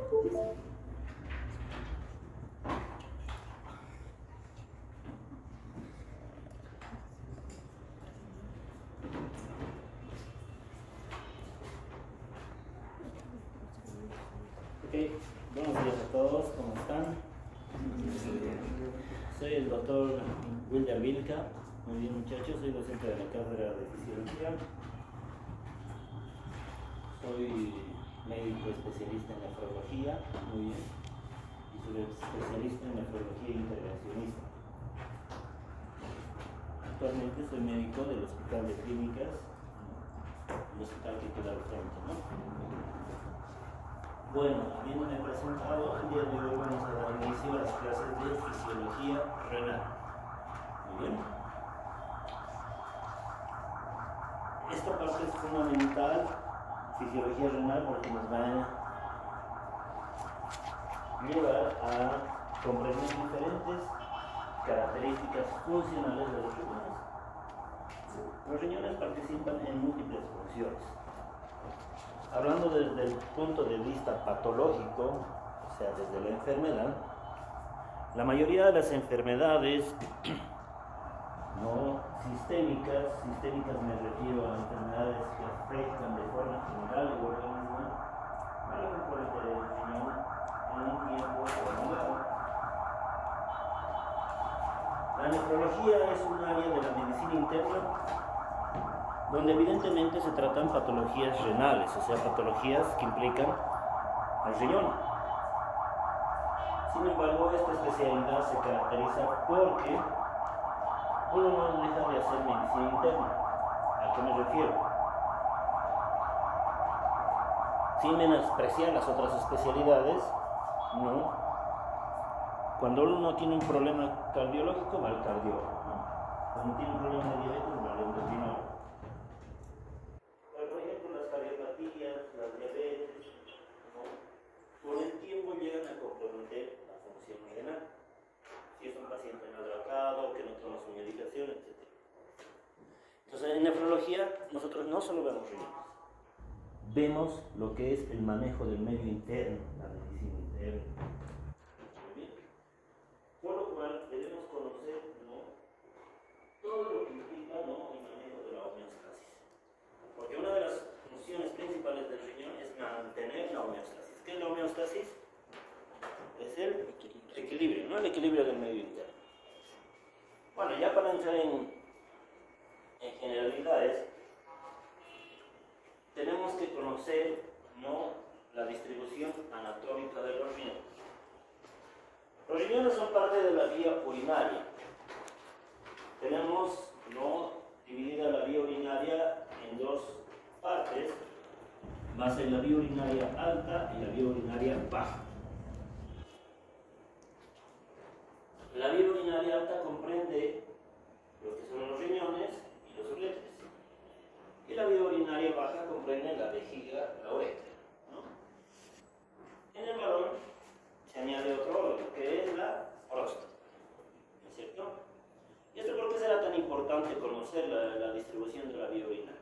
Ok, buenos días a todos, ¿cómo están? Soy el doctor William Vilca. Muy bien, muchachos, soy docente de la cátedra de fisiología. Soy médico especialista en nefrología, muy bien, y soy especialista en nefrología intervencionista. Actualmente soy médico del Hospital de Clínicas, el hospital que queda al frente, ¿no? Bueno, habiéndome presentado, el día de hoy vamos a dar inicio a las clases de fisiología renal. Muy bien. Esta parte es fundamental, fisiología renal, porque nos va a llevar a comprender diferentes características funcionales de los riñones. Los riñones participan en múltiples funciones. Hablando desde el punto de vista patológico, o sea, desde la enfermedad, la mayoría de las enfermedades no sistémicas me refiero a enfermedades que afectan de forma general el organismo, van a comprometer el riñón en un tiempo prolongado. La nefrología es un área de la medicina interna donde evidentemente se tratan patologías renales, o sea, patologías que implican al riñón. Sin embargo, esta especialidad se caracteriza porque uno no deja de hacer medicina interna. ¿A qué me refiero? Sin menospreciar las otras especialidades, ¿no? Cuando uno tiene un problema cardiológico, va al cardiólogo, ¿no? Cuando tiene un problema de diabetes, va al endocrinólogo. Por ejemplo, las cardiopatías, las diabetes, ¿no? Con el tiempo llegan a comprometer la función renal. Si es un paciente no hidratado, que no toma su medicación, etc. Entonces, en nefrología, nosotros no solo vemos riñones, vemos lo que es el manejo del medio interno, la medicina interna. Muy bien. Por lo cual, debemos conocer, ¿no?, todo lo que implica, ¿no?, el manejo de la homeostasis. Porque una de las funciones principales del riñón es mantener la homeostasis. ¿Qué es la homeostasis? Es el equilibrio, ¿no? El equilibrio del medio interno. Bueno, ya para entrar en generalidades, tenemos que conocer, ¿no?, la distribución anatómica de los riñones. Los riñones son parte de la vía urinaria. Tenemos, ¿no?, dividida la vía urinaria en dos partes, va a ser la vía urinaria alta y la vía urinaria baja. La vía urinaria alta comprende lo que son los riñones y los uréteres. Y la vía urinaria baja comprende la vejiga, la uretra, ¿no? En el varón se añade otro órgano, que es la próstata, ¿no es cierto? ¿Y esto por qué será tan importante conocer la distribución de la vía urinaria?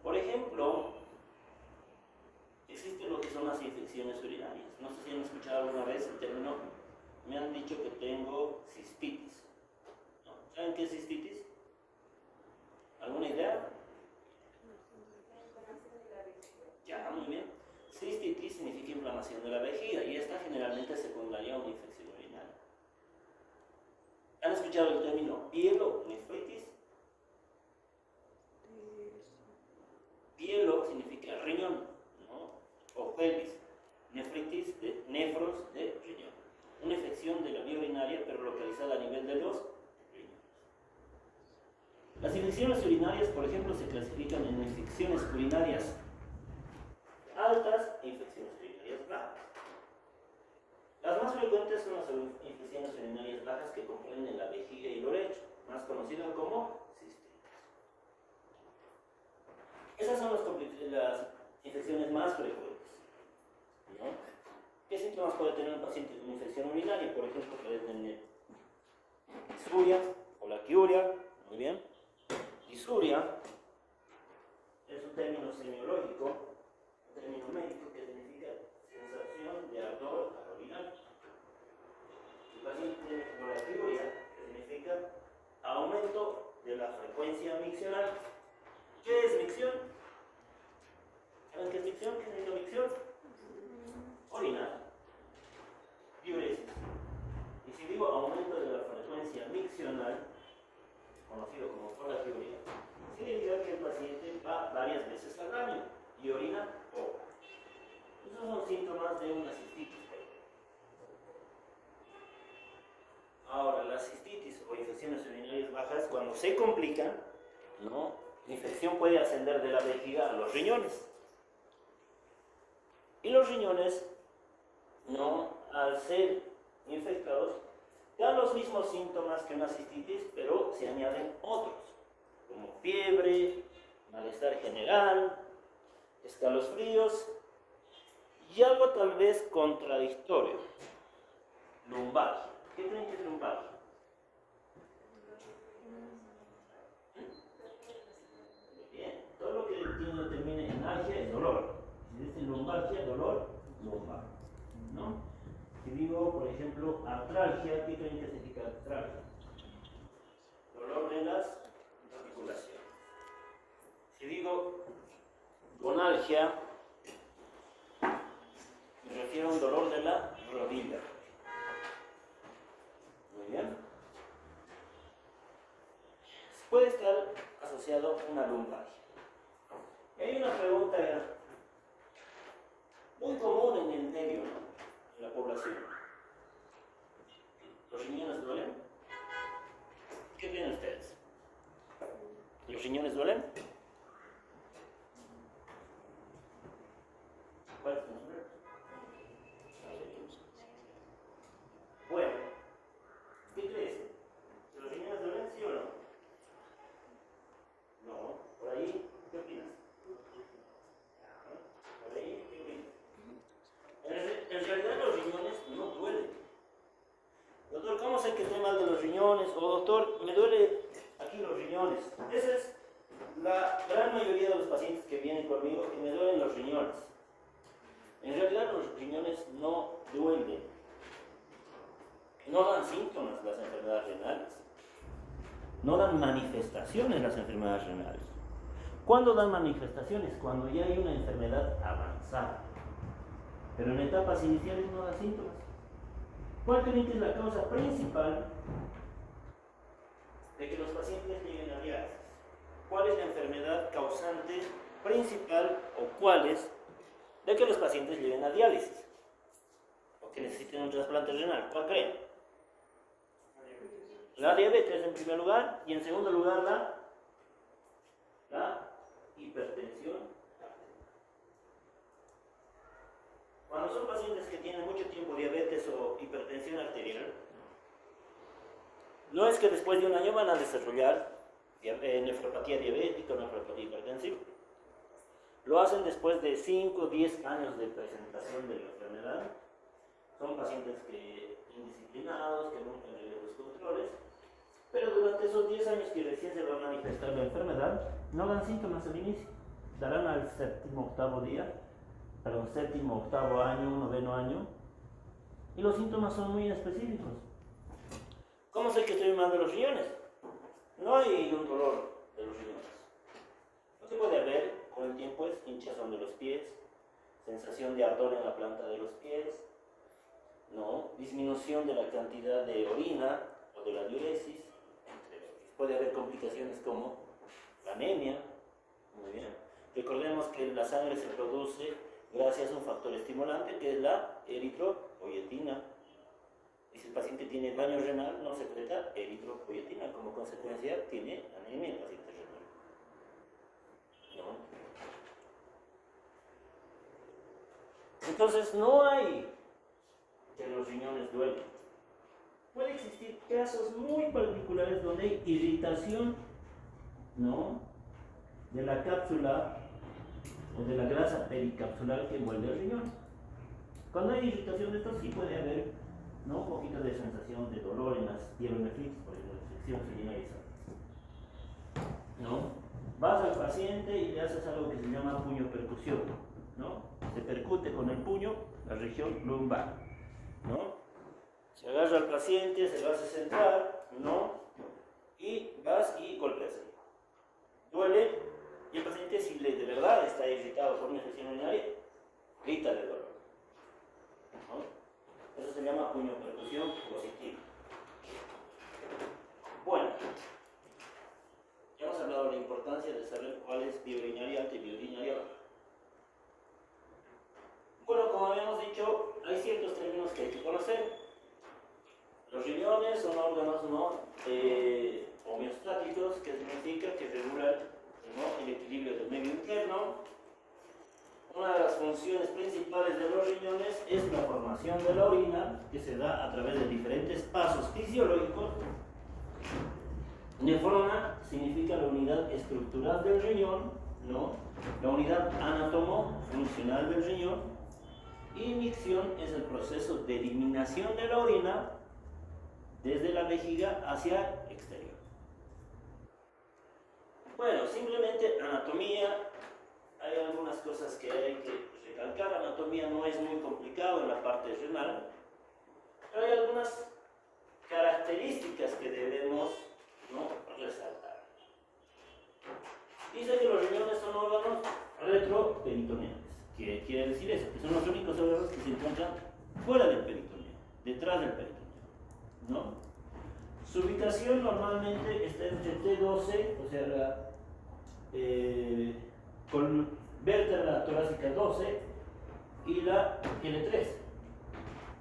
Por ejemplo, existen lo que son las infecciones urinarias. No sé si han escuchado alguna vez el término, me han dicho que tengo cistitis, ¿no? ¿Saben qué es cistitis? ¿Alguna idea? Ya, muy bien. Cistitis significa inflamación de la vejiga y esta generalmente es secundaria a una infección urinaria. ¿Han escuchado el término pielonefritis? Pielo significa riñón, ¿no? O pelvis. Nefritis de nefros, de riñón. Una infección de la vía urinaria, pero localizada a nivel de los riñones. Las infecciones urinarias, por ejemplo, se clasifican en infecciones urinarias altas e infecciones urinarias bajas. Las más frecuentes son las infecciones urinarias bajas que comprenden la vejiga y el uretra, más conocidas como cistitis. Esas son las infecciones más frecuentes, ¿no? ¿Qué síntomas puede tener un paciente con infección urinaria? Por ejemplo, puede tener disuria o laquiuria, muy bien. Disuria es un término semiológico, un término médico que significa la frecuencia miccional. ¿Qué es micción? ¿Saben qué es micción? ¿Qué significa micción? Orinar. Diuresis. Y si digo aumento de la frecuencia miccional, conocido como folaquiuria, significa que el paciente va varias veces al baño y orina poco. Esos son síntomas de una cistitis. Ahora, la cistitis o infecciones urinarias bajas, cuando se complican, ¿no? La infección puede ascender de la vejiga a los riñones. Y los riñones, ¿no? Al ser infectados, dan los mismos síntomas que una cistitis, pero se añaden otros, como fiebre, malestar general, escalofríos y algo tal vez contradictorio, lumbalgia. ¿Qué creen que es lumbalgia? Bien, todo lo que termine en algia es dolor. Si dice lumbalgia, dolor, lumbar, ¿no? Si digo, por ejemplo, artralgia, ¿qué creen que significa artralgia? Dolor de las articulaciones. Si digo gonalgia, me refiero a un dolor de la rodilla. Muy bien. Puede estar asociado a una lumbalgia. Y hay una pregunta muy común en el medio, ¿no? En la población. ¿Los riñones duelen? ¿Qué creen ustedes? ¿Los riñones duelen? ¿Cuál es tu nombre? Bueno, ¿qué crees? ¿Los riñones duelen, sí o no? No, por ahí, ¿qué opinas? Por ahí, ¿qué opinas? En realidad los riñones no duelen. Doctor, ¿cómo sé que estoy mal de los riñones? O doctor, me duele aquí los riñones. Esa es la gran mayoría de los pacientes que vienen conmigo, que me duelen los riñones. En realidad los riñones no duelen. No dan síntomas las enfermedades renales. No dan manifestaciones las enfermedades renales. ¿Cuándo dan manifestaciones? Cuando ya hay una enfermedad avanzada. Pero en etapas iniciales no da síntomas. ¿Cuál creen que es la causa principal de que los pacientes lleguen a diálisis? ¿Cuál es la enfermedad causante principal o cuáles de que los pacientes lleguen a diálisis o que necesiten un trasplante renal? ¿Cuál creen? La diabetes en primer lugar y en segundo lugar la hipertensión. Cuando son pacientes que tienen mucho tiempo diabetes o hipertensión arterial, no es que después de un año van a desarrollar nefropatía diabética o nefropatía hipertensiva. Lo hacen después de 5 o 10 años de presentación de la enfermedad. Son pacientes indisciplinados, que nunca han llevado los controles, pero durante esos 10 años que recién se va a manifestar la enfermedad, no dan síntomas al inicio. Darán al séptimo, octavo día, para un séptimo, octavo año, noveno año, y los síntomas son muy específicos. ¿Cómo sé que estoy mal de los riñones? No hay un dolor de los riñones. Lo que puede haber con el tiempo es hinchazón de los pies, sensación de ardor en la planta de los pies, ¿no? Disminución de la cantidad de orina o de la diuresis, entre otros. Puede haber complicaciones como la anemia. Muy bien. Recordemos que la sangre se produce gracias a un factor estimulante que es la eritropoyetina. Y si el paciente tiene daño renal, no secreta eritropoyetina. Como consecuencia, tiene anemia el paciente renal. ¿No? Entonces, no hay que los riñones duelen. Puede existir casos muy particulares donde hay irritación, ¿no?, de la cápsula o de la grasa pericapsular que envuelve el riñón. Cuando hay irritación de esto, sí puede haber, ¿no?, un poquito de sensación de dolor en las pielonefritis, por ejemplo, infección generalizada. ¿No? Vas al paciente y le haces algo que se llama puño percusión, ¿no? Se percute con el puño la región lumbar, ¿no? Se agarra al paciente, se lo hace centrar, ¿no? y vas y golpeas ahí. Duele, y el paciente, si de verdad está irritado por una infección urinaria, grita de dolor, ¿no? Eso se llama puño-percusión positiva. Bueno, ya hemos hablado de la importancia de saber cuál es vía urinaria alta y vía urinaria baja. Bueno, como habíamos dicho, hay ciertos términos que hay que conocer. Los riñones son órganos homeostáticos, que significa que regulan, ¿no?, el equilibrio del medio interno. Una de las funciones principales de los riñones es la formación de la orina, que se da a través de diferentes pasos fisiológicos. Nefrona significa la unidad estructural del riñón, ¿no?, la unidad anatomo-funcional del riñón. Y micción es el proceso de eliminación de la orina desde la vejiga hacia exterior. Bueno, simplemente anatomía. Hay algunas cosas que hay que recalcar. Anatomía no es muy complicado en la parte renal, pero hay algunas características que debemos, ¿no?, resaltar. Dice que los riñones son órganos retroperitoneales. ¿Qué quiere decir eso? Que son los únicos órganos que se encuentran fuera del peritoneo, detrás del peritoneo, ¿no? Su ubicación normalmente está entre T12, o sea, con vértebra torácica 12 y la L3.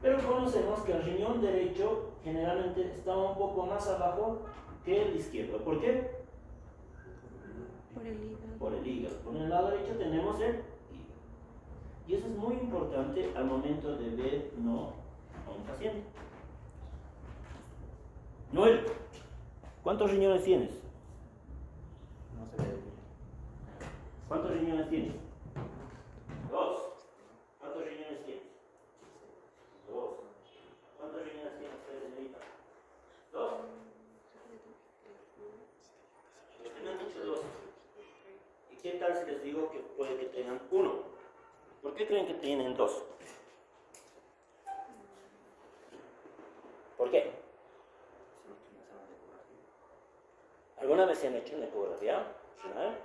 Pero conocemos que el riñón derecho generalmente está un poco más abajo que el izquierdo. ¿Por qué? Por el hígado. Por el hígado. Por el lado derecho tenemos el hígado. Y eso es muy importante al momento de ver, ¿no?, a un paciente. Noel, ¿cuántos riñones tienes? No se ve. ¿Cuántos riñones tienes? 2. ¿Cuántos riñones tienes? 2. ¿Cuántos riñones tiene usted, señorita? 2. Usted me han dicho 2. ¿Y qué tal si les digo que puede que tengan 1? ¿Por qué creen que tienen 2? ¿Por qué? ¿Alguna vez se han hecho una ecografía renal?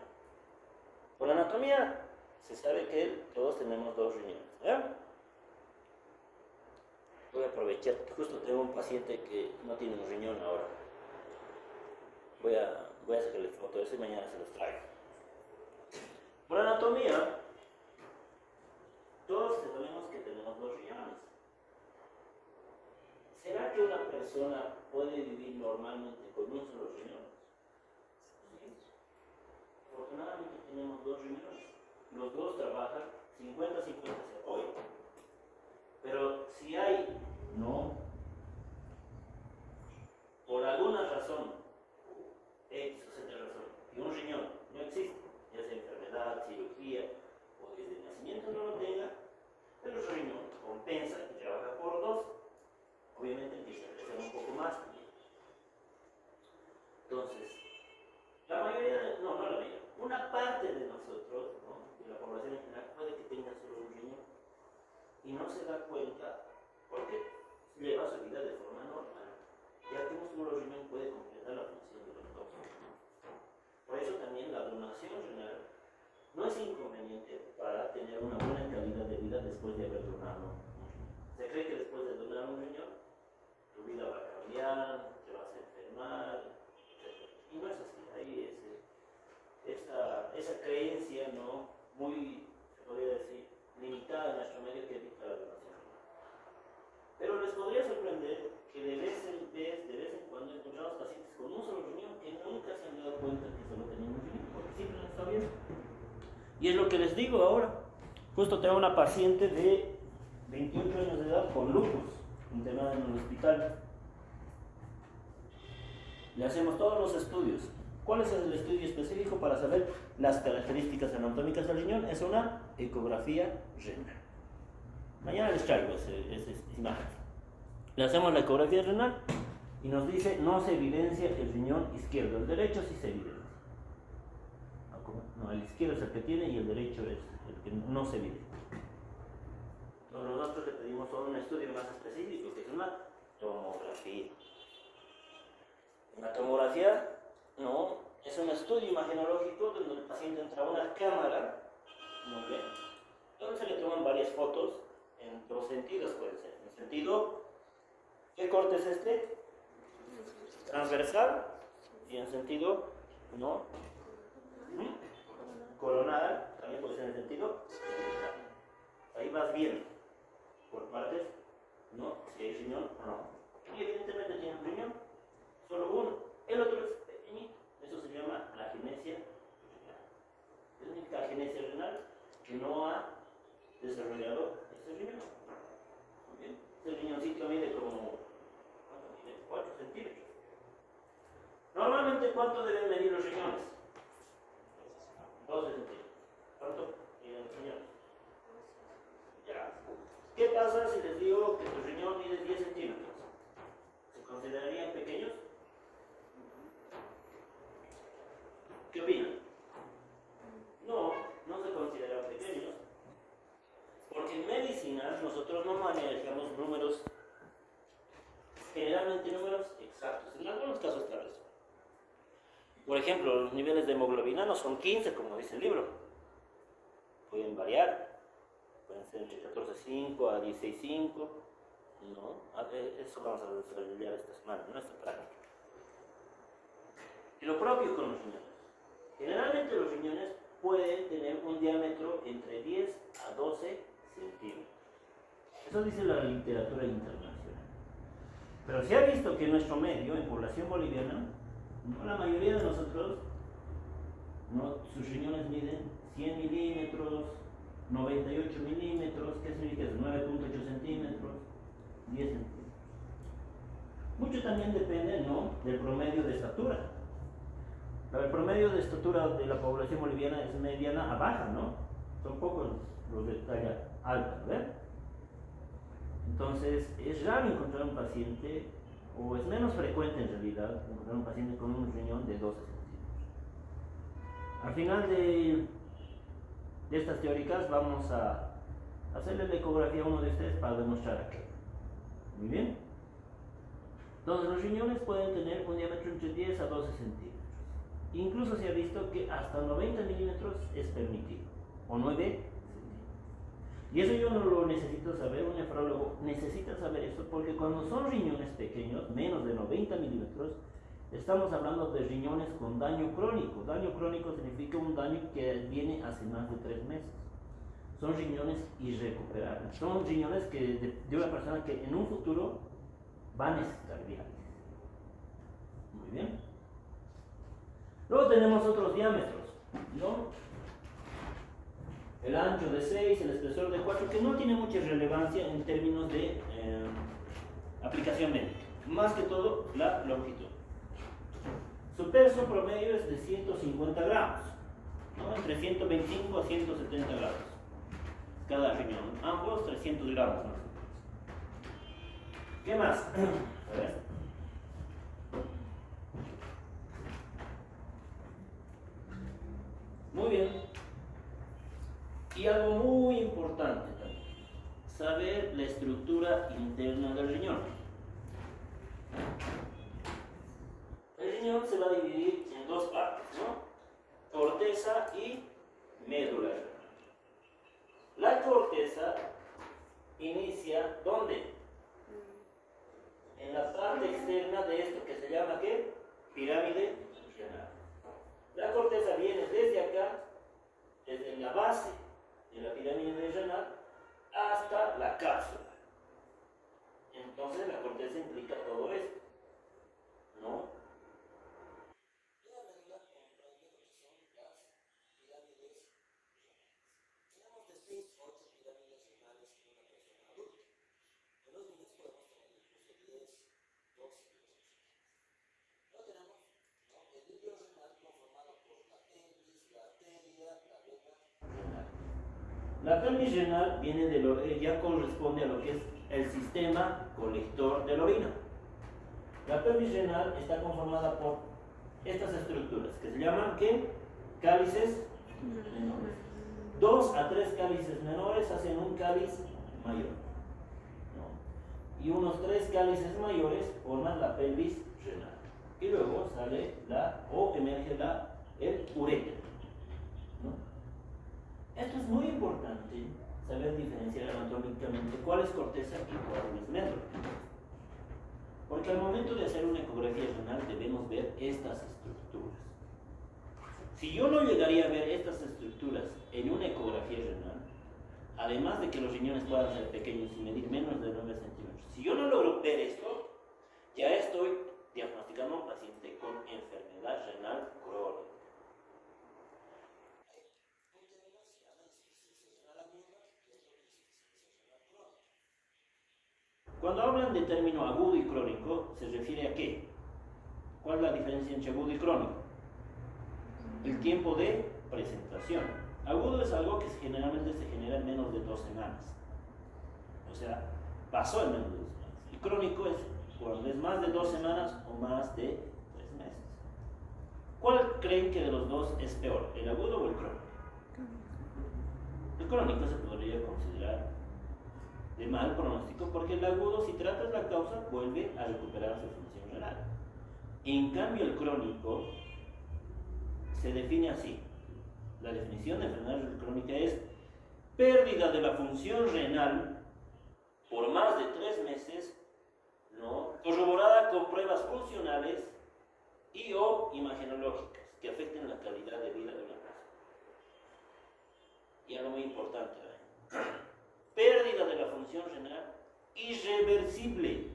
Por anatomía se sabe que todos tenemos 2 riñones, ¿ya? Voy a aprovechar, justo tengo un paciente que no tiene un riñón ahora. Voy a sacarle foto de eso y mañana se los traigo. Por anatomía, todos sabemos que tenemos 2 riñones. ¿Será que una persona puede vivir normalmente con un solo riñón? Sí. Afortunadamente tenemos 2 riñones. Los 2 trabajan 50-50, se apoyan. Pero si hay, ¿no?, por alguna razón, X o Z razón, y un riñón no existe, ya sea enfermedad, cirugía o desde el nacimiento no lo tenga, pero el riñón compensa y trabaja por 2, obviamente empieza a crecer un poco más. Entonces, la mayoría, no la mayoría, una parte de nosotros, ¿no?, de la población en general, puede que tenga solo un riñón y no se da cuenta porque lleva su vida de forma normal, ya que un solo riñón puede completar la función de los 2. Por eso también la donación renal no es inconveniente para tener una buena calidad de vida después de haber donado un riñón. Se cree que después de donar un riñón tu vida va a cambiar, te vas a enfermar, etc. Y no es así. Hay esa creencia, ¿no?, muy, se podría decir, limitada en nuestro medio, que evita la donación renal. Pero les podría sorprender que de vez en cuando encontramos pacientes con un solo riñón que nunca se han dado cuenta que solo tenían un riñón, porque siempre han estado bien. Y es lo que les digo ahora. Justo tengo una paciente de 28 años de edad con lupus, internada en el hospital. Le hacemos todos los estudios. ¿Cuál es el estudio específico para saber las características anatómicas del riñón? Es una ecografía renal. Mañana les traigo esa imagen. Le hacemos la ecografía renal y nos dice no se evidencia el riñón izquierdo. El derecho sí se evidencia. No, el izquierdo es el que tiene y el derecho es el que no se evidencia. Entonces nosotros le pedimos un estudio más específico, que es una tomografía. La tomografía, no, es un estudio imagenológico donde el paciente entra a una cámara, muy bien, donde se le toman varias fotos en dos sentidos, puede ser. En sentido, ¿qué corte es este? Transversal, y en sentido, no, coronal, también puede ser en sentido. Ahí vas bien, por partes, no, si hay riñón o no. Y evidentemente tiene un riñón, solo uno, el otro es pequeñito, eso se llama la agenesia renal. Es la única agenesia renal que no ha desarrollado ese riñón. Muy bien, este riñoncito mide como, ¿cuánto mide? 4 centímetros. Normalmente, ¿cuánto deben medir los riñones? 12 centímetros. ¿Cuánto miden los riñones? Ya. ¿Qué pasa si les digo que tu riñón mide 10 centímetros? ¿Se considerarían pequeños? ¿Qué opinan? No, no se consideran pequeños. Porque en medicina nosotros no manejamos números, generalmente números exactos. En algunos casos claro. Por ejemplo, los niveles de hemoglobina no son 15, como dice el libro. Pueden variar. Pueden ser entre 14.5 a 16.5. ¿No? Eso vamos a desarrollar esta semana, en nuestra práctica. Y lo propio con los riñones. Generalmente los riñones pueden tener un diámetro entre 10 a 12 centímetros. Eso dice la literatura internacional. Pero se ha visto que en nuestro medio, en población boliviana, no, la mayoría de nosotros, no, sus riñones miden 100 milímetros, 98 milímetros, ¿qué significa eso? 9.8 centímetros, 10 centímetros. Mucho también depende, ¿no?, del promedio de estatura. Pero el promedio de estatura de la población boliviana es mediana a baja, ¿no? Son pocos los de talla alta, ¿verdad? Entonces, es raro encontrar un paciente, o es menos frecuente en realidad, encontrar un paciente con un riñón de 12 centímetros. Al final de estas teóricas vamos a hacerle la ecografía a uno de ustedes para demostrar aquello. Muy bien. Entonces, los riñones pueden tener un diámetro entre 10 a 12 centímetros. Incluso se ha visto que hasta 90 milímetros es permitido, o 9 centímetros. Y eso yo no lo necesito saber, un nefrólogo necesita saber eso, porque cuando son riñones pequeños, menos de 90 milímetros, estamos hablando de riñones con daño crónico. Daño crónico significa un daño que viene hace más de 3 meses. Son riñones irrecuperables. Son riñones que de una persona que en un futuro va a necesitar diálisis. Muy bien. Luego tenemos otros diámetros, ¿no? El ancho de 6, el espesor de 4, que no tiene mucha relevancia en términos de aplicación médica. Más que todo, la longitud. Su peso promedio es de 150 gramos, ¿no? Entre 125 a 170 gramos. Cada riñón, ambos 300 gramos más o menos. ¿Qué más? A ver. Muy bien. Y algo muy importante también, saber la estructura interna del riñón. El riñón se va a dividir en dos partes, ¿no? Corteza y médula renal. La corteza inicia, ¿dónde? En la parte externa de esto que se llama, ¿qué? Pirámide renal. La corteza viene desde acá, desde la base de la pirámide renal hasta la cápsula. Entonces la corteza implica todo esto, ¿no? Y la médula comprende lo que son las pirámides renales. Tenemos de 6 a 8 pirámides renales en una persona adulta. En los niños podemos tener incluso 10, 12 pirámides renales. No tenemos, ¿no?, el líquido renal conformado por la pelvis, la arteria, la vena renal. La pelvis renal viene ya corresponde a lo que es el sistema colector de la orina. La pelvis renal está conformada por estas estructuras que se llaman, ¿qué? Cálices menores. 2 a 3 cálices menores hacen un cáliz mayor, ¿no? Y unos 3 cálices mayores forman la pelvis renal. y luego sale o emerge el uréter, ¿no? Esto es muy importante, saber diferenciar anatómicamente cuál es corteza y cuál es médula. Porque al momento de hacer una ecografía renal debemos ver estas estructuras. Si yo no llegaría a ver estas estructuras en una ecografía renal, además de que los riñones puedan ser pequeños y medir menos de 9 centímetros, si yo no logro ver esto, ya estoy diagnosticando a un paciente con enfermedad renal crónica. Cuando hablan de término agudo y crónico, ¿se refiere a qué? ¿Cuál es la diferencia entre agudo y crónico? El tiempo de presentación. Agudo es algo que generalmente se genera en menos de 2 semanas. O sea, pasó en menos de 2 semanas. Y crónico es cuando es más de 2 semanas o más de 3 meses. ¿Cuál creen que de los dos es peor, el agudo o el crónico? El crónico se podría considerar de mal pronóstico porque el agudo, si tratas la causa, vuelve a recuperar su función renal. En cambio, el crónico se define así. La definición de enfermedad renal crónica es pérdida de la función renal por más de 3 meses, ¿no?, corroborada con pruebas funcionales y o imagenológicas que afecten la calidad de vida de una persona. Y algo muy importante, pérdida de la función renal irreversible,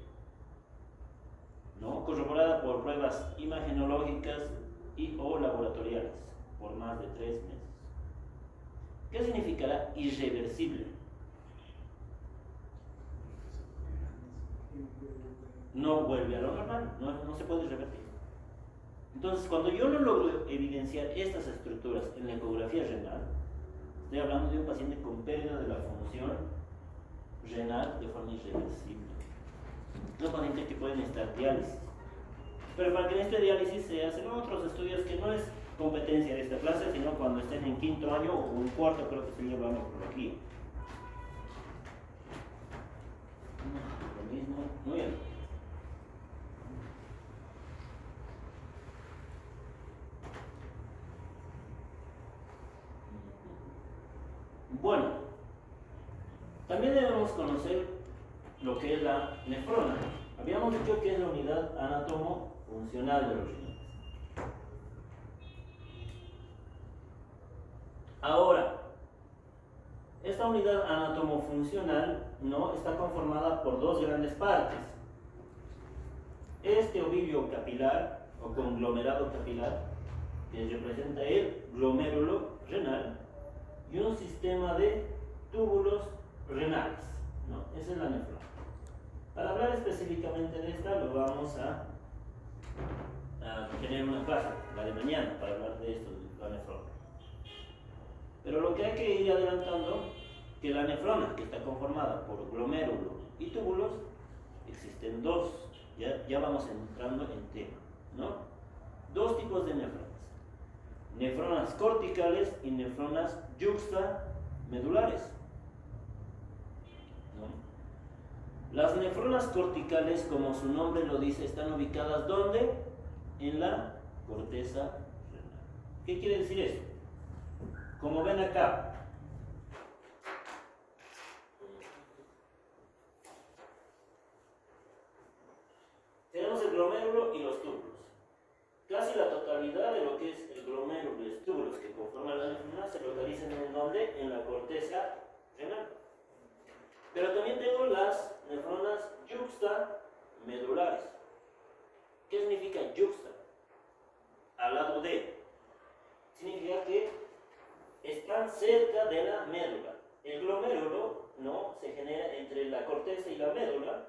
¿no?, corroborada por pruebas imagenológicas y o laboratoriales por más de 3 meses. ¿Qué significará irreversible? No vuelve a lo normal, no se puede revertir. Entonces, cuando yo no logro evidenciar estas estructuras en la ecografía renal, estoy hablando de un paciente con pérdida de la función renal de forma irreversible. Los pacientes que pueden necesitar diálisis. Pero para que en este diálisis se hacen otros estudios que no es competencia de esta clase, sino cuando estén en 5º año o en 4º, creo que se lleva oncología. Lo mismo, muy bien. Bueno, también debemos conocer lo que es la nefrona. Habíamos dicho que es la unidad anatomo-funcional de los riñones. Ahora, esta unidad anatomo-funcional no está conformada por 2 grandes partes. Este ovillo capilar o conglomerado capilar, que representa el glomérulo renal, y un sistema de túbulos renales, ¿no? Esa es la nefrona. Para hablar específicamente de esta, lo vamos a tener una clase, la de mañana, para hablar de esto, de la nefrona. Pero lo que hay que ir adelantando, que la nefrona, que está conformada por glomérulo y túbulos, existen 2, ya vamos entrando en tema, ¿no? 2 tipos de nefronas. Nefronas corticales y nefronas yuxtamedulares, ¿no? Las nefronas corticales, como su nombre lo dice, están ubicadas ¿dónde? En la corteza renal. ¿Qué quiere decir eso? Como ven acá, tenemos el glomérulo y los túbulos. Casi la totalidad de lo que es el glomérulo y los túbulos que conforman la nefrona se localizan en ¿dónde? En la corteza renal. Pero también tengo las nefronas yuxtamedulares. ¿Qué significa yuxta? Al lado de. Significa que están cerca de la médula. El glomérulo no se genera entre la corteza y la médula,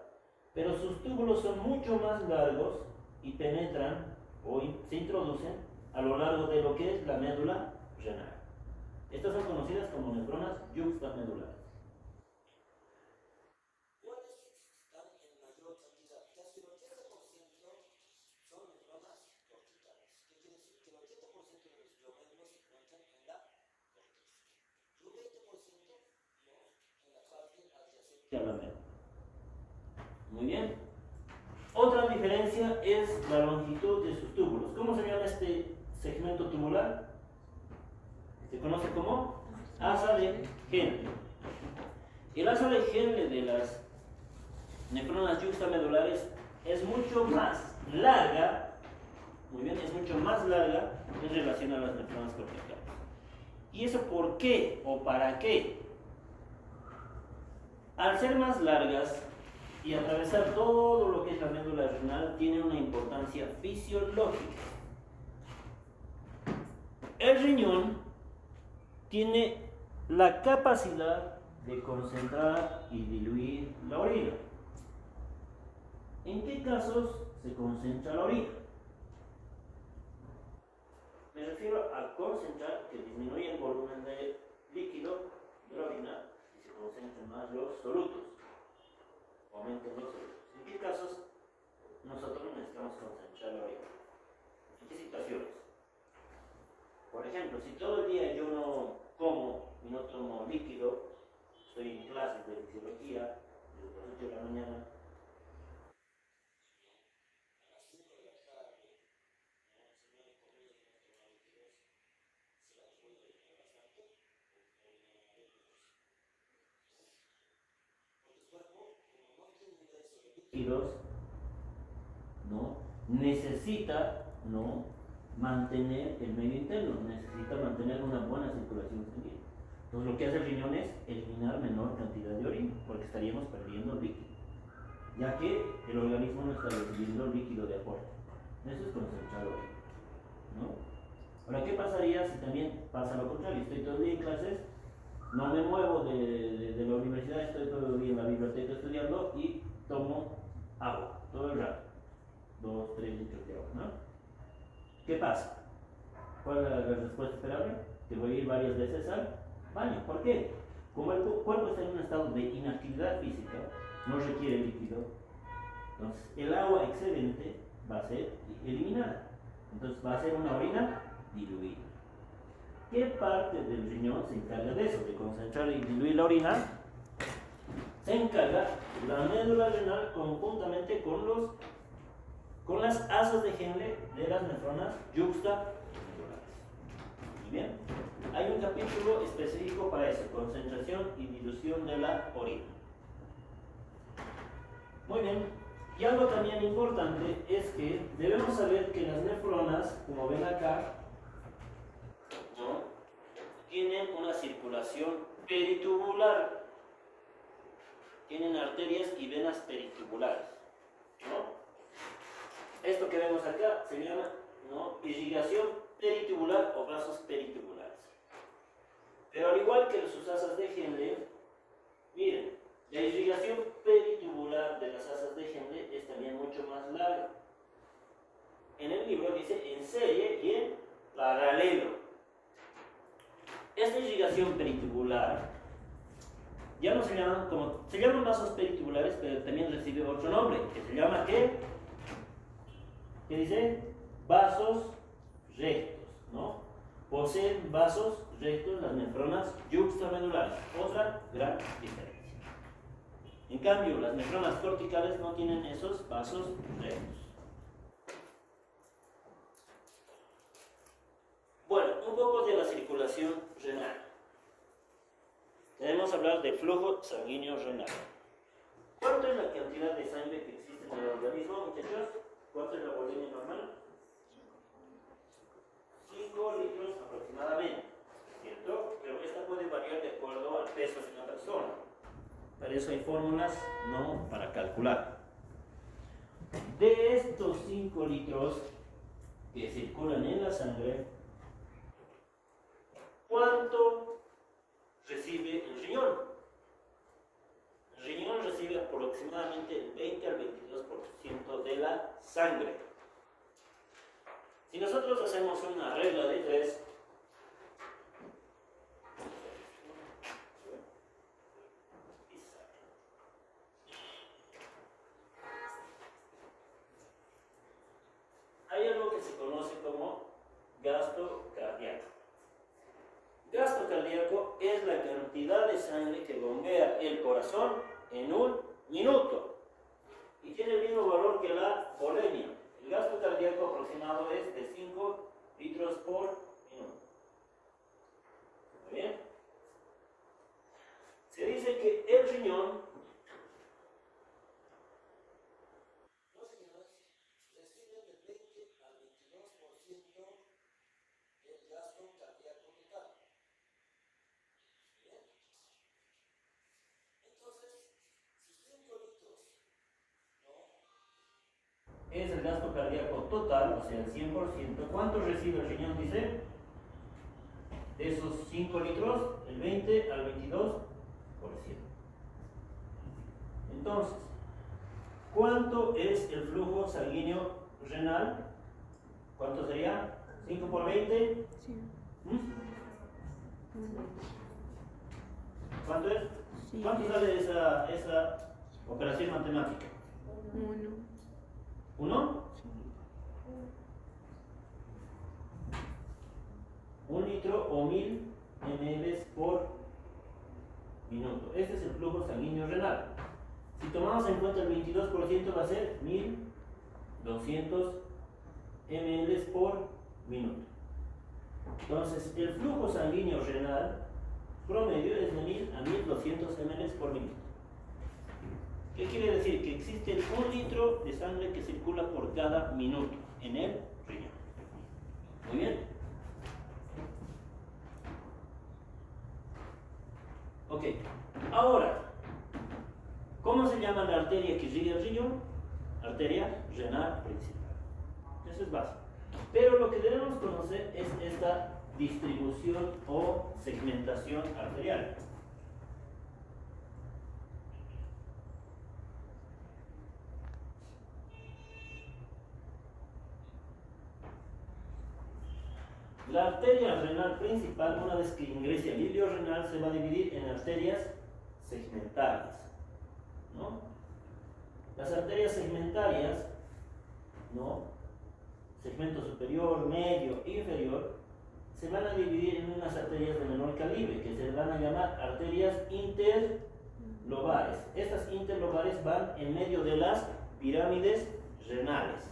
pero sus túbulos son mucho más largos y penetran o se introducen a lo largo de lo que es la médula renal. Estas son conocidas como nefronas yuxtamedulares. ¿Cuáles están en mayor cantidad? Casi el 80% son nefronas corticales. ¿Qué quiere decir? Que el 80% de los glomérulos se encuentran en la corteza. Y un 20% en la parte adyacente a la médula. Muy bien. Otra diferencia diferencia es la longitud de sus túbulos. ¿Cómo se llama este segmento tubular? Se conoce como asa de Henle. El asa de Henle de las nefronas yuxtamedulares es mucho más larga, muy bien, es mucho más larga en relación a las nefronas corticales. ¿Y eso por qué o para qué? Al ser más largas y atravesar todo lo que es la médula renal, tiene una importancia fisiológica. El riñón tiene la capacidad de concentrar y diluir la orina. ¿En qué casos se concentra la orina? Me refiero a concentrar, que disminuye el volumen de líquido de la orina y se concentren más los solutos, aumenten los solutos. ¿En qué casos nosotros necesitamos concentrar la orina? ¿En qué situaciones? Por ejemplo, si todo el día yo no como y no tomo líquido, estoy en clases de fisiología desde las 8 de la mañana, líquidos, ¿no? Necesita, ¿no?, mantener el medio interno, necesita mantener una buena circulación sanguínea. Entonces lo que hace el riñón es eliminar menor cantidad de orina, porque estaríamos perdiendo líquido, ya que el organismo no está recibiendo líquido de aporte. Eso es concentrar orina, ¿no? Ahora, ¿qué pasaría si también pasa lo contrario? Estoy todo el día en clases, no me muevo de la universidad, estoy todo el día en la biblioteca estudiando y tomo agua todo el rato, 2, 3 litros de agua, ¿no? ¿Qué pasa? ¿Cuál es la respuesta esperable? Que voy a ir varias veces al baño. ¿Por qué? Como el cuerpo está en un estado de inactividad física, no requiere líquido, entonces el agua excedente va a ser eliminada. Entonces va a ser una orina diluida. ¿Qué parte del riñón se encarga de eso? De concentrar y diluir la orina. Se encarga la médula renal conjuntamente con las asas de Henle de las nefronas yuxtamedulares. Muy bien, hay un capítulo específico para eso, concentración y dilución de la orina. Muy bien, y algo también importante es que debemos saber que las nefronas, como ven acá, ¿no?, tienen una circulación peritubular, tienen arterias y venas peritubulares, ¿no? Esto que vemos acá se llama, ¿no?, irrigación peritubular o vasos peritubulares. Pero al igual que sus asas de Henle, miren, la irrigación peritubular de las asas de Henle es también mucho más larga. En el libro dice en serie y en paralelo. Esta irrigación peritubular ya no se llaman como, se llaman vasos peritubulares, pero también recibe otro nombre, que se llama ¿qué? ¿Qué dice? Vasos rectos, ¿no? Poseen vasos rectos las nefronas yuxtamedulares. Otra gran diferencia. En cambio, las nefronas corticales no tienen esos vasos rectos. Bueno, un poco de la circulación renal. Debemos hablar de flujo sanguíneo renal. ¿Cuánto es la cantidad de sangre que existe en el organismo, muchachos? ¿Cuánto es la volumen normal? 5 litros aproximadamente, ¿cierto? Pero esta puede variar de acuerdo al peso de una persona. Para eso hay fórmulas, ¿no?, para calcular. De estos 5 litros que circulan en la sangre, ¿cuánto recibe el riñón? El riñón recibe aproximadamente el 20 al 22% de la sangre. Si nosotros hacemos una regla de 3, hay algo que se conoce como gasto cardíaco. Gasto cardíaco es la cantidad de sangre que bombea el corazón en un minuto. y tiene el mismo valor que la volemia. El gasto cardíaco aproximado es de 5 litros por minuto. ¿Muy bien? Se dice que el riñón, no señores, recibe del 20 al 22% del gasto cardíaco total. ¿Bien? Entonces, si 5 litros, ¿no?, es el gasto cardíaco total, o sea, el 100%, ¿cuánto recibe el riñón? Dice, de esos 5 litros, el 20 al 22%. Entonces, ¿cuánto es el flujo sanguíneo renal? ¿Cuánto sería? 5 por 20. Sí. ¿Cuánto es? Sí. ¿Cuánto sale esa operación matemática? 1. ¿1? Sí. 1 litro o 1000 ml por minuto. Este es el flujo sanguíneo renal. Si tomamos en cuenta el 22%, va a ser 1200 ml por minuto. Entonces, el flujo sanguíneo renal promedio es de 1000 a 1200 ml por minuto. ¿Qué quiere decir? Que existe 1 litro de sangre que circula por cada minuto en el riñón. Muy bien. Ok, ahora, ¿cómo se llama la arteria que riega el riñón? Arteria renal principal. Eso es básico. Pero lo que debemos conocer es esta distribución o segmentación arterial. La arteria renal principal, una vez que ingrese al hilio renal, se va a dividir en arterias segmentarias, ¿no? Las arterias segmentarias, ¿no?, segmento superior, medio, inferior, se van a dividir en unas arterias de menor calibre, que se van a llamar arterias interlobares. Estas interlobares van en medio de las pirámides renales.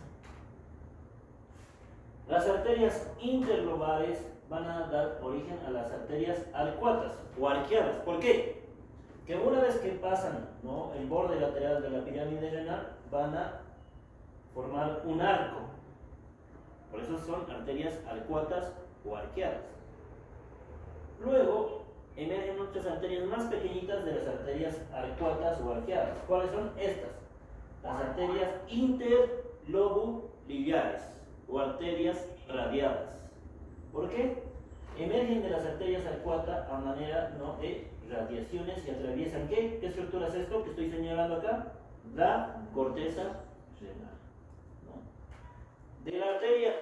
Las arterias interlobares van a dar origen a las arterias arcuatas o arqueadas. ¿Por qué? Que una vez que pasan, ¿no?, el borde lateral de la pirámide renal, van a formar un arco. Por eso son arterias arcuatas o arqueadas. Luego emergen otras arterias más pequeñitas de las arterias arcuatas o arqueadas. ¿Cuáles son estas? Las arterias interlobularias o arterias radiadas. ¿Por qué? Emergen de las arterias arcuata a manera, ¿no?, de radiaciones y atraviesan ¿qué? ¿Qué estructura es esto que estoy señalando acá? La corteza renal, ¿no? De la arteria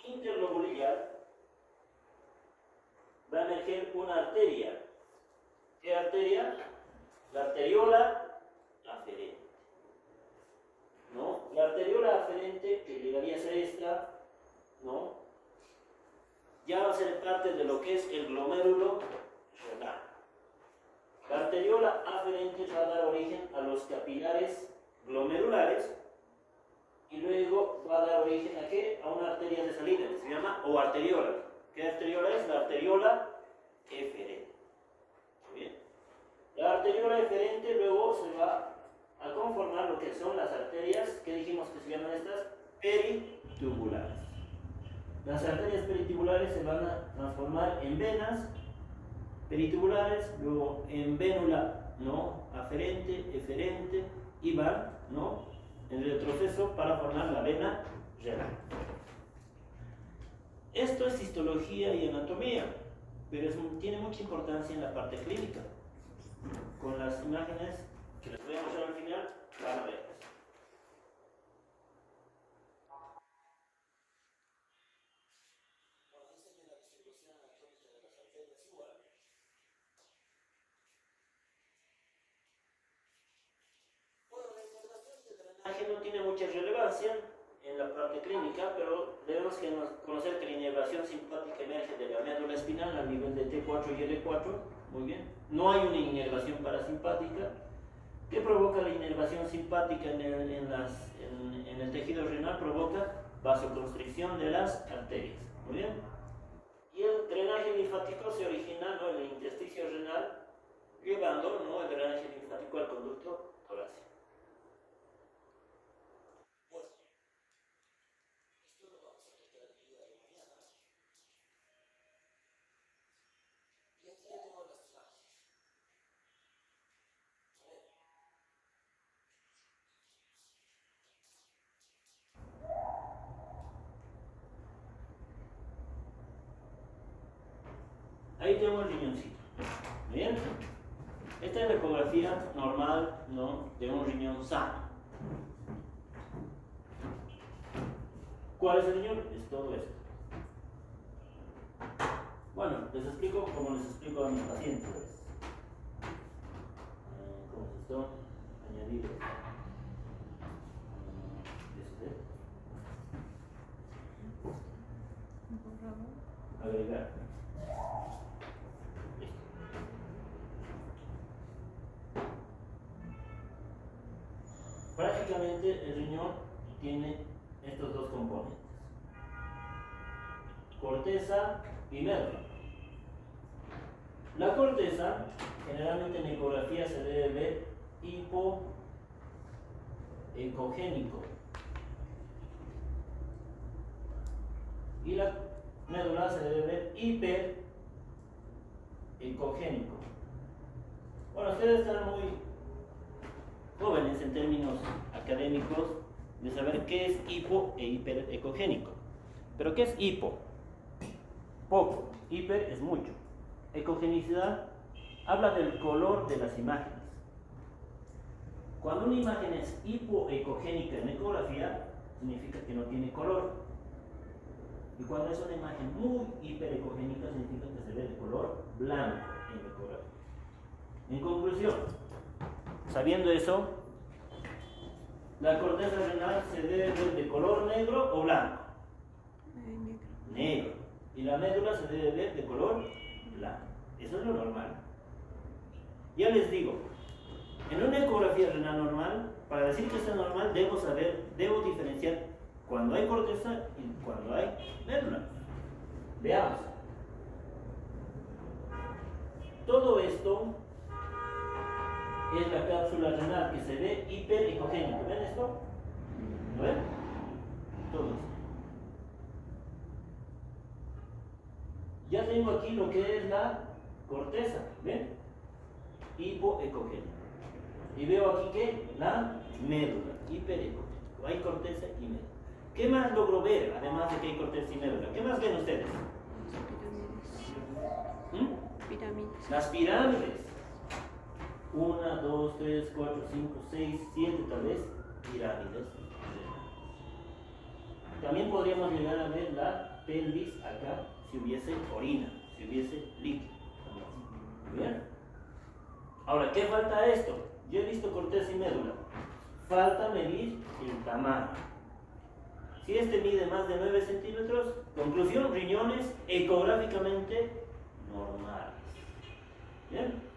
interlobular va a emerger una arteria. ¿Qué arteria? La arteriola aferente, ¿no? La arteriola aferente, que llegaría a ser esta, ¿no?, ya va a ser parte de lo que es el glomérulo renal. La arteriola aferente va a dar origen a los capilares glomerulares y luego va a dar origen ¿a qué? A una arteria de salida que se llama o arteriola. ¿Qué arteriola es? La arteriola eferente. Muy bien. La arteriola eferente luego se va a conformar lo que son las arterias, que dijimos que se llaman estas, peritubulares. Las arterias peritubulares se van a transformar en venas peritubulares, luego en vénula, ¿no?, aferente, eferente, y van, ¿no?, en retroceso para formar la vena renal. Esto es histología y anatomía, pero tiene mucha importancia en la parte clínica. Con las imágenes que les voy a mostrar al final, van a ver. No tiene mucha relevancia en la parte clínica, pero debemos conocer que la inervación simpática emerge de la médula espinal al nivel de T4 y L4. Muy bien. No hay una inervación parasimpática. ¿Qué provoca la inervación simpática en el tejido renal? Provoca vasoconstricción de las arterias. Muy bien. Y el drenaje linfático se origina, ¿no?, en el intersticio renal, llevando, ¿no?, el drenaje linfático al conducto torácico. Bueno, esto lo vamos a tratar el día de mañana. Y aquí ya tengo las imágenes. Ahí tengo el riñoncito. Bien. Esta es la ecografía normal, ¿no?, de un riñón sano. ¿Cuál es el riñón? Es todo esto. Bueno, les explico como les explico a mis pacientes. ¿Cómo es esto? Añadir agregar. Listo. Prácticamente el riñón tiene estos dos componentes: corteza y médula. La corteza, generalmente en ecografía se debe ver hipoecogénico, y la médula se debe ver hiperecogénico. Bueno, ustedes están muy jóvenes en términos académicos de saber qué es hipo e hiperecogénico. ¿Pero qué es hipo? Poco. Hiper es mucho. Ecogenicidad habla del color de las imágenes. Cuando una imagen es hipoecogénica en ecografía, significa que no tiene color. Y cuando es una imagen muy hiperecogénica, significa que se ve de color blanco en ecografía. En conclusión, sabiendo eso, la corteza renal se debe ver de color negro o blanco. Negro. Y la médula se debe ver de color blanco. Eso es lo normal. Ya les digo, en una ecografía renal normal, para decir que está normal, debo diferenciar cuando hay corteza y cuando hay médula. Veamos. Todo esto es la cápsula renal que se ve hiperecogénica. ¿Ven esto? ¿Lo ven? Todo esto. Ya tengo aquí lo que es la corteza. ¿Ven? Hipoecogénica. Y veo aquí que la médula, hiperecogénica. Hay corteza y médula. ¿Qué más logro ver, además de que hay corteza y médula? ¿Qué más ven ustedes? Pirámides. Las pirámides. 1, 2, 3, 4, 5, 6, 7 tal vez pirámides. También podríamos llegar a ver la pelvis acá si hubiese orina, si hubiese líquido. ¿Bien? Ahora, ¿qué falta a esto? Yo he visto corteza y médula. Falta medir el tamaño. Si este mide más de 9 centímetros, conclusión, riñones ecográficamente normales. ¿Bien?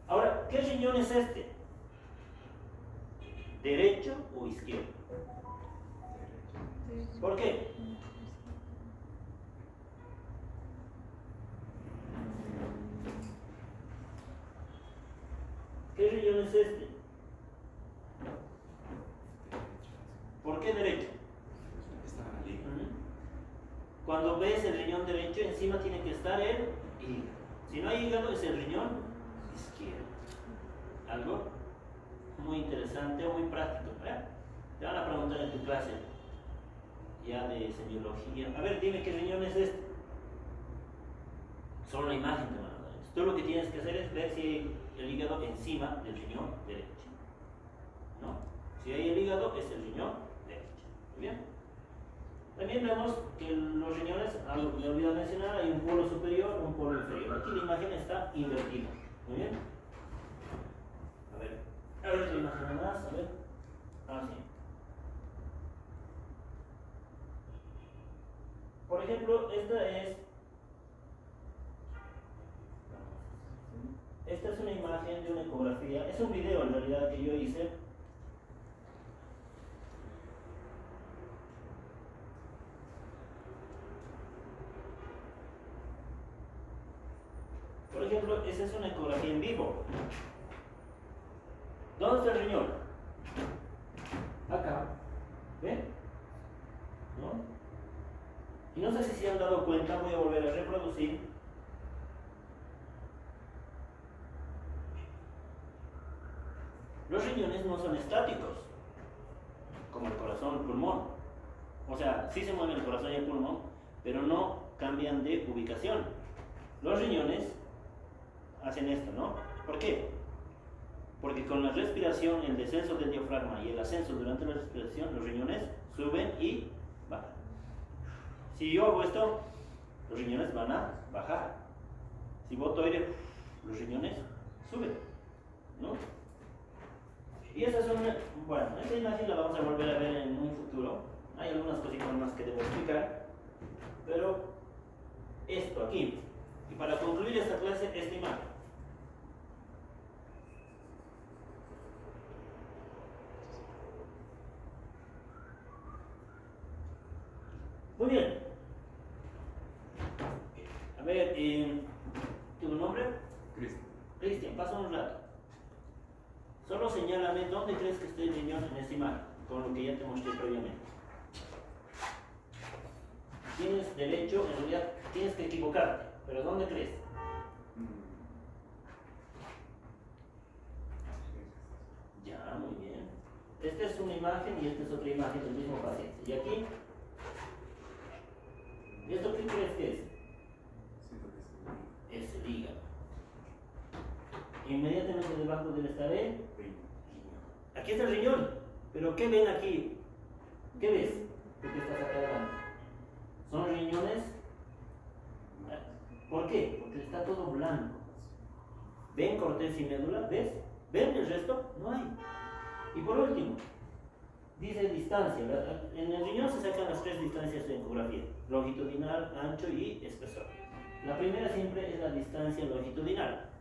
Ahora, ¿qué riñón es este? ¿Derecho o izquierdo? ¿Por qué? ¿Qué riñón es este? ¿Por qué derecho? Cuando ves el riñón derecho, encima tiene que estar el hígado. Si no hay hígado, es el riñón izquierdo. Algo muy interesante o muy práctico, ¿verdad? Te van a preguntar en tu clase ya de semiología. A ver, dime qué riñón es este. Solo la imagen te van a dar. Entonces, tú lo que tienes que hacer es ver si hay el hígado encima del riñón derecho. ¿No? Si hay el hígado, es el riñón derecho. ¿Muy bien? También vemos que los riñones, algo que me olvidé mencionar, hay un polo superior y un polo inferior. Aquí la imagen está invertida. ¿Muy bien? A ver otra imagen más, a ver. Sí. Por ejemplo, esta es una imagen solamente una ecografía, es un video en realidad que yo hice. Por ejemplo, esa es una ecografía en vivo. ¿Dónde está el riñón? Acá. ¿Ven? ¿No? Y no sé si se han dado cuenta, voy a volver a reproducir. Los riñones no son estáticos, como el corazón o el pulmón. O sea, sí se mueven el corazón y el pulmón, pero no cambian de ubicación. Los riñones hacen esto, ¿no? ¿Por qué? Porque con la respiración, el descenso del diafragma y el ascenso durante la respiración, los riñones suben y bajan. Si yo hago esto, los riñones van a bajar. Si boto aire, los riñones suben, ¿no? Y esa es una, bueno, esta imagen la vamos a volver a ver en un futuro. Hay algunas cositas más que debo explicar, pero esto aquí. Y para concluir esta clase, esta imagen. Muy bien. A ver, ¿tu nombre? Cristian. Cristian, pasa un rato. Solo señálame dónde crees que esté el riñón en esta imagen, con lo que ya te mostré previamente. Tienes derecho, en realidad tienes que equivocarte, pero ¿dónde crees? Ya, muy bien. Esta es una imagen y esta es otra imagen del mismo paciente. ¿Y aquí? ¿Esto qué crees que es? Es el hígado. Inmediatamente debajo debe estar el riñón. Aquí está el riñón, pero ¿qué ven aquí? ¿Qué ves? ¿Tú que estás acá adelante? Son riñones. ¿Por qué? Porque está todo blanco. ¿Ven corteza y médula? ¿Ves? ¿Ven el resto? No hay. Y por último, dice distancia. En el riñón se sacan las tres distancias de ecografía: longitudinal, ancho y espesor. La primera siempre es la distancia longitudinal.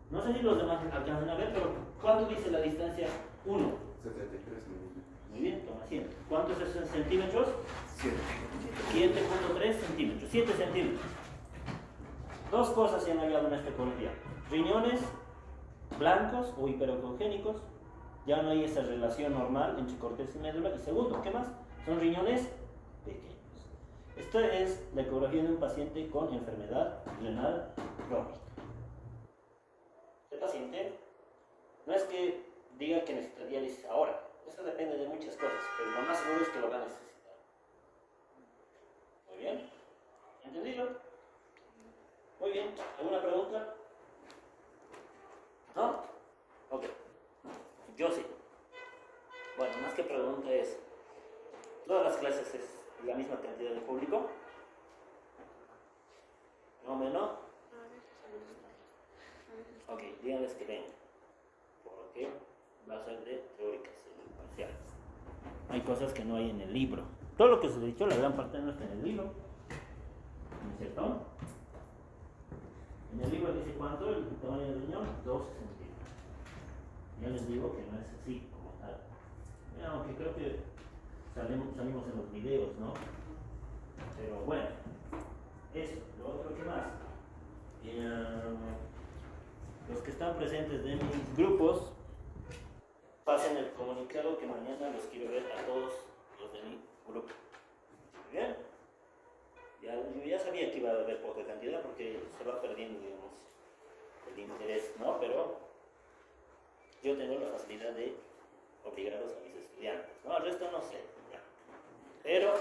No sé si los demás alcanzan a ver, pero ¿cuánto dice la distancia 1? 73 milímetros. Muy bien, toma asiento. ¿Cuántos es en centímetros? 7. 7.3 centímetros. 7 centímetros. Dos cosas se han hallado en esta ecografía: riñones blancos o hiperocogénicos. Ya no hay esa relación normal entre corteza y médula. Y segundo, ¿qué más? Son riñones pequeños. Esta es la ecografía de un paciente con enfermedad renal crónica. Este paciente no es que diga que necesita diálisis ahora. Eso depende de muchas cosas, pero lo más seguro es que lo va a necesitar. Muy bien. ¿Entendido? Muy bien. ¿Alguna pregunta? ¿No? Ok. Yo sí. Bueno, más que pregunta es, ¿todas las clases es la misma cantidad de público? ¿No o menos? Ok, díganles que vengan. Porque va a ser de teóricas y parciales. Hay cosas que no hay en el libro. Todo lo que se ha dicho, la gran parte no está en el libro. ¿No es cierto? En el libro dice cuánto, el tamaño del riñón, 12 centímetros. Ya les digo que no es así como tal. Aunque creo que salimos en los videos, ¿no? Pero bueno, eso. Lo otro, ¿qué más? Los que están presentes de mis grupos, pasen el comunicado que mañana los quiero ver a todos los de mi grupo. ¿Muy bien? Yo ya sabía que iba a haber poca cantidad porque se va perdiendo, digamos, el interés, ¿no? Pero yo tengo la facilidad de obligarlos a mis estudiantes, ¿no? Al resto no sé, ya. Pero